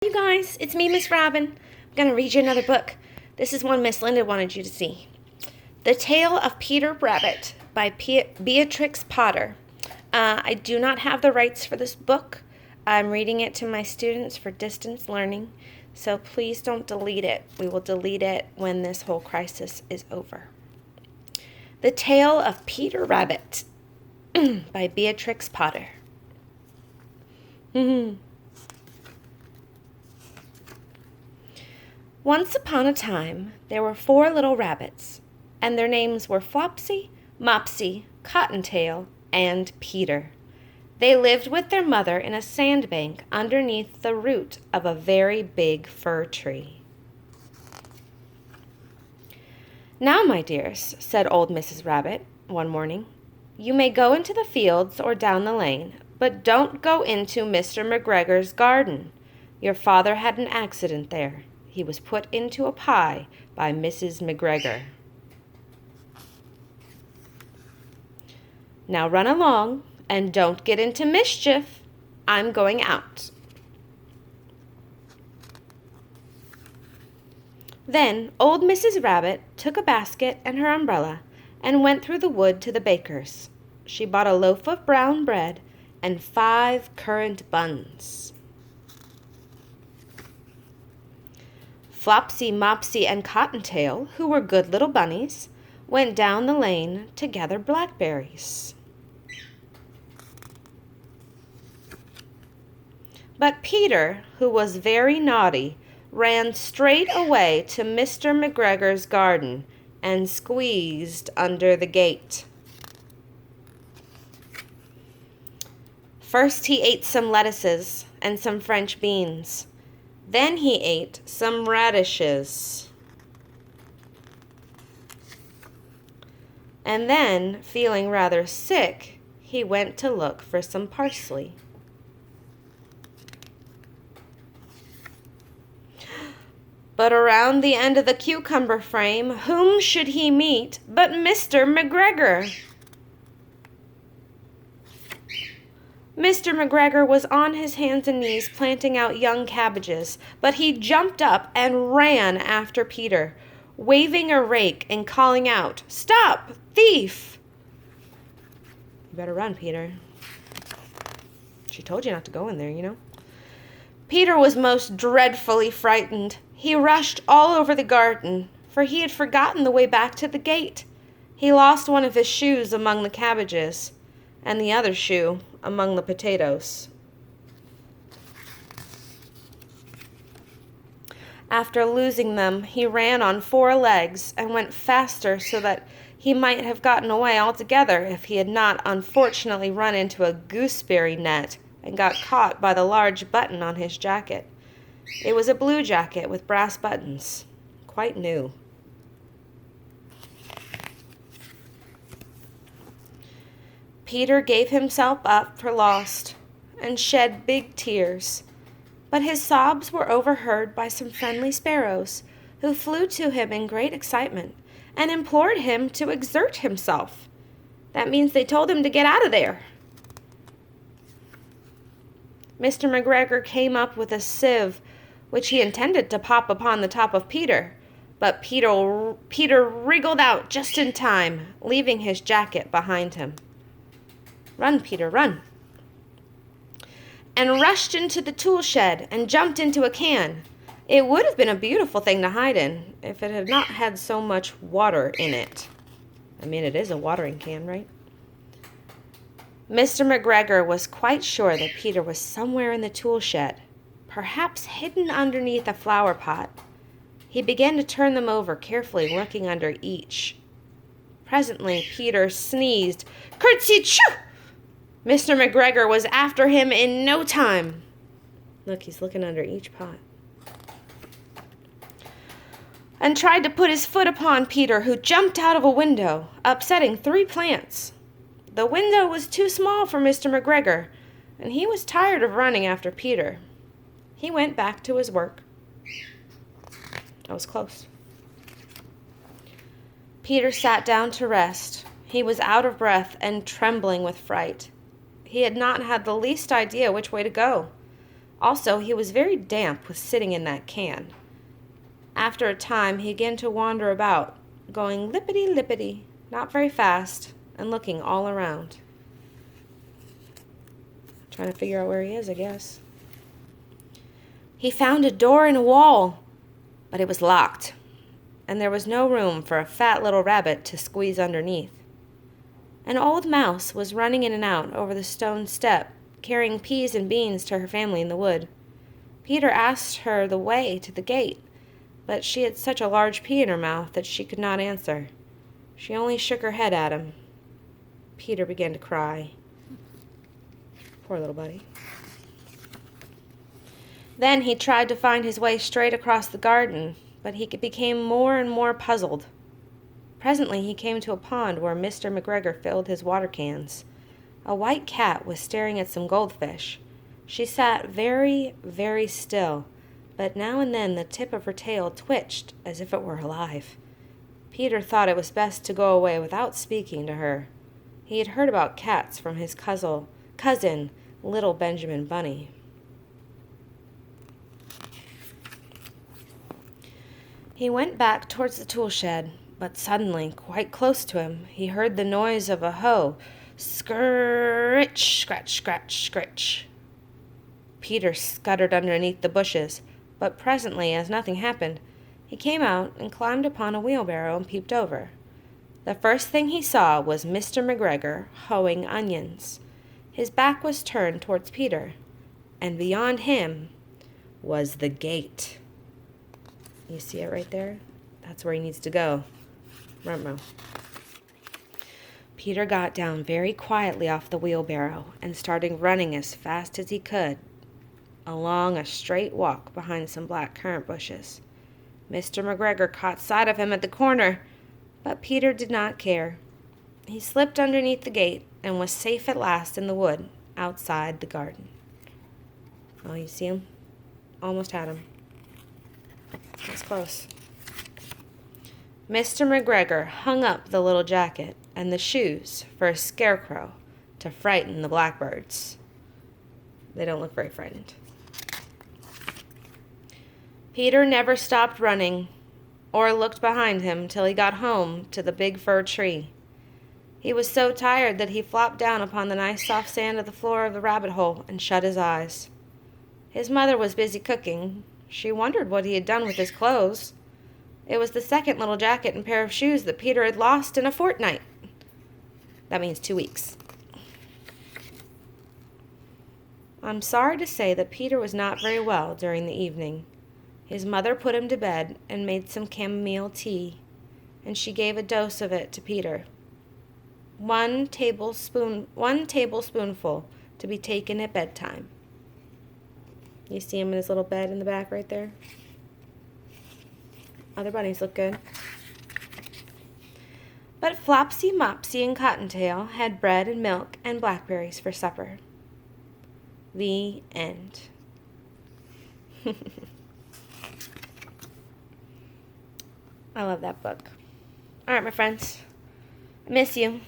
You guys, it's me, Miss Robyn. I'm going to read you another book. This is one Miss Linda wanted you to see. The Tale of Peter Rabbit by Beatrix Potter. I do not have the rights for this book. I'm reading it to my students for distance learning, so please don't delete it. We will delete it when this whole crisis is over. The Tale of Peter Rabbit by Beatrix Potter. Once upon a time, there were 4 little rabbits, and their names were Flopsy, Mopsy, Cottontail, and Peter. They lived with their mother in a sandbank underneath the root of a very big fir tree. "Now, my dears," said old Mrs. Rabbit one morning, "you may go into the fields or down the lane, but don't go into Mr. McGregor's garden. Your father had an accident there. He was put into a pie by Mrs. McGregor. Now run along and don't get into mischief. I'm going out." Then old Mrs. Rabbit took a basket and her umbrella and went through the wood to the baker's. She bought a loaf of brown bread and 5 currant buns. Flopsy, Mopsy, and Cottontail, who were good little bunnies, went down the lane to gather blackberries. But Peter, who was very naughty, ran straight away to Mr. McGregor's garden and squeezed under the gate. First he ate some lettuces and some French beans. Then he ate some radishes. And then, feeling rather sick, he went to look for some parsley. But around the end of the cucumber frame, whom should he meet but Mr. McGregor? Mr. McGregor was on his hands and knees planting out young cabbages, but he jumped up and ran after Peter, waving a rake and calling out, "Stop, thief!" "You better run, Peter. She told you not to go in there, you know." Peter was most dreadfully frightened. He rushed all over the garden, for he had forgotten the way back to the gate. He lost one of his shoes among the cabbages, and the other shoe among the potatoes. After losing them, he ran on 4 legs and went faster so that he might have gotten away altogether if he had not unfortunately run into a gooseberry net and got caught by the large button on his jacket. It was a blue jacket with brass buttons, quite new. Peter gave himself up for lost and shed big tears, but his sobs were overheard by some friendly sparrows, who flew to him in great excitement and implored him to exert himself. That means they told him to get out of there. Mr. McGregor came up with a sieve, which he intended to pop upon the top of Peter, but Peter wriggled out just in time, leaving his jacket behind him. "Run, Peter, run!" And rushed into the tool shed and jumped into a can. It would have been a beautiful thing to hide in if it had not had so much water in it. I mean, it is a watering can, right? Mr. McGregor was quite sure that Peter was somewhere in the tool shed, perhaps hidden underneath a flower pot. He began to turn them over, carefully looking under each. Presently, Peter sneezed. "Kertsy-choo!" Mr. McGregor was after him in no time. Look, he's looking under each pot. And tried to put his foot upon Peter, who jumped out of a window, upsetting 3 plants. The window was too small for Mr. McGregor, and he was tired of running after Peter. He went back to his work. That was close. Peter sat down to rest. He was out of breath and trembling with fright. He had not had the least idea which way to go. Also, he was very damp with sitting in that can. After a time, he began to wander about, going lippity-lippity, not very fast, and looking all around. Trying to figure out where he is, I guess. He found a door in a wall, but it was locked, and there was no room for a fat little rabbit to squeeze underneath. An old mouse was running in and out over the stone step, carrying peas and beans to her family in the wood. Peter asked her the way to the gate, but she had such a large pea in her mouth that she could not answer. She only shook her head at him. Peter began to cry. Poor little buddy. Then he tried to find his way straight across the garden, but he became more and more puzzled. Presently he came to a pond where Mr. McGregor filled his water cans. A white cat was staring at some goldfish. She sat very, very still, but now and then the tip of her tail twitched as if it were alive. Peter thought it was best to go away without speaking to her. He had heard about cats from his cousin, little Benjamin Bunny. He went back towards the tool shed, but suddenly, quite close to him, he heard the noise of a hoe. Scritch, scratch, scratch, scritch. Peter scuttered underneath the bushes, but presently, as nothing happened, he came out and climbed upon a wheelbarrow and peeped over. The first thing he saw was Mr. McGregor hoeing onions. His back was turned towards Peter, and beyond him was the gate. You see it right there? That's where he needs to go. Remember. Peter got down very quietly off the wheelbarrow and started running as fast as he could along a straight walk behind some black currant bushes. Mr. McGregor caught sight of him at the corner, but Peter did not care. He slipped underneath the gate and was safe at last in the wood outside the garden. Oh, you see him? Almost had him. That's close. Mr. McGregor hung up the little jacket and the shoes for a scarecrow to frighten the blackbirds. They don't look very frightened. Peter never stopped running or looked behind him till he got home to the big fir tree. He was so tired that he flopped down upon the nice soft sand of the floor of the rabbit hole and shut his eyes. His mother was busy cooking. She wondered what he had done with his clothes. It was the second little jacket and pair of shoes that Peter had lost in a fortnight. That means 2 weeks. I'm sorry to say that Peter was not very well during the evening. His mother put him to bed and made some chamomile tea, and she gave a dose of it to Peter. One tablespoonful to be taken at bedtime. You see him in his little bed in the back right there? Other bunnies look good. But Flopsy, Mopsy, and Cottontail had bread and milk and blackberries for supper. The end. I love that book. All right, my friends. I miss you.